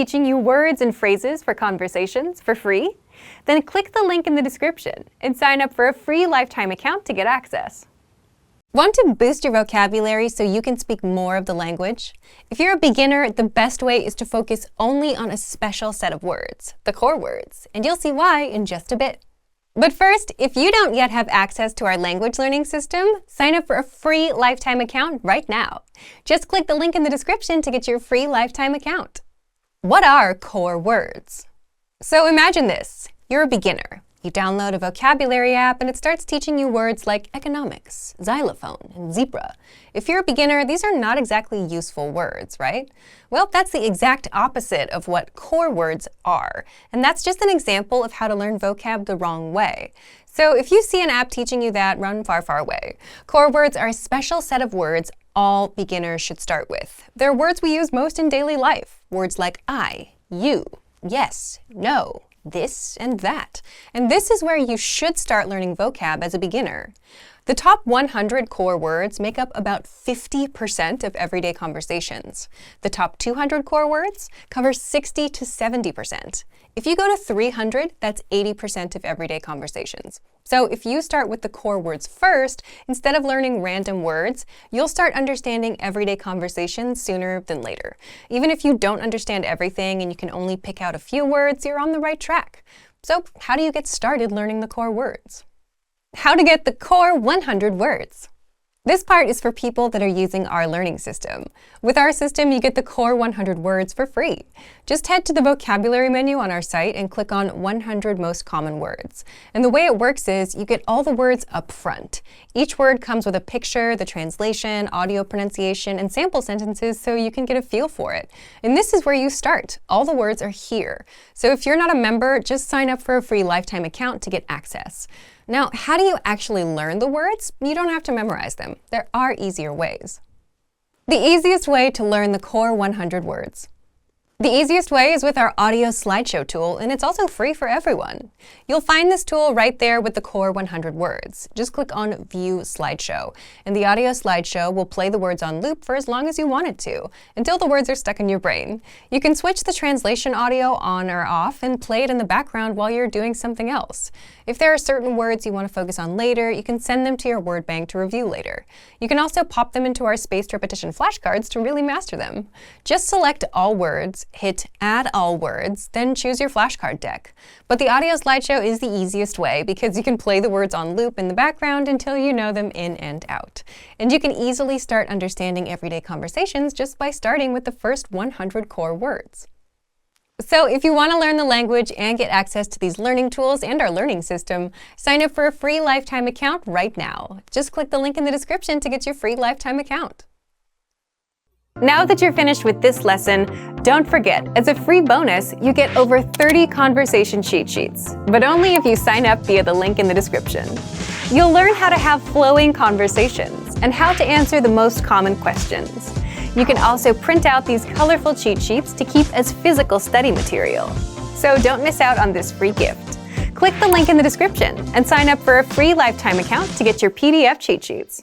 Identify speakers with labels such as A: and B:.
A: teaching you words and phrases for conversations for free? Then click the link in the description and sign up for a free lifetime account to get access. Want to boost your vocabulary so you can speak more of the language? If you're a beginner, the best way is to focus only on a special set of words, the core words, and you'll see why in just a bit. But first, if you don't yet have access to our language learning system, sign up for a free lifetime account right now. Just click the link in the description to get your free lifetime account. What are core words? So imagine this. You're a beginner. You download a vocabulary app and it starts teaching you words like economics, xylophone, and zebra. If you're a beginner, these are not exactly useful words, right? Well, that's the exact opposite of what core words are. And that's just an example of how to learn vocab the wrong way. So if you see an app teaching you that, run far, far away. Core words are a special set of words all beginners should start with. They're words we use most in daily life. Words like I, you, yes, no, this, and that. And this is where you should start learning vocab as a beginner. The top 100 core words make up about 50% of everyday conversations. The top 200 core words cover 60 to 70%. If you go to 300, that's 80% of everyday conversations. So if you start with the core words first, instead of learning random words, you'll start understanding everyday conversations sooner than later. Even if you don't understand everything and you can only pick out a few words, you're on the right track. So how do you get started learning the core words? How to get the core 100 words. This part is for people that are using our learning system. With our system, you get the core 100 words for free. Just head to the vocabulary menu on our site and click on 100 most common words. And the way it works is you get all the words up front. Each word comes with a picture, the translation, audio pronunciation, and sample sentences so you can get a feel for it. And this is where you start. All the words are here. So if you're not a member, just sign up for a free lifetime account to get access. Now, how do you actually learn the words? You don't have to memorize them. There are easier ways. The easiest way to learn the core 100 words. The easiest way is with our audio slideshow tool, and it's also free for everyone. You'll find this tool right there with the core 100 words. Just click on View Slideshow, and the audio slideshow will play the words on loop for as long as you want it to, until the words are stuck in your brain. You can switch the translation audio on or off and play it in the background while you're doing something else. If there are certain words you want to focus on later, you can send them to your word bank to review later. You can also pop them into our spaced repetition flashcards to really master them. Just select all words, hit Add All Words, then choose your flashcard deck. But the audio slideshow is the easiest way because you can play the words on loop in the background until you know them in and out. And you can easily start understanding everyday conversations just by starting with the first 100 core words. So if you want to learn the language and get access to these learning tools and our learning system, sign up for a free lifetime account right now. Just click the link in the description to get your free lifetime account. Now that you're finished with this lesson, don't forget, as a free bonus, you get over 30 conversation cheat sheets, but only if you sign up via the link in the description. You'll learn how to have flowing conversations and how to answer the most common questions. You can also print out these colorful cheat sheets to keep as physical study material. So don't miss out on this free gift. Click the link in the description and sign up for a free lifetime account to get your PDF cheat sheets.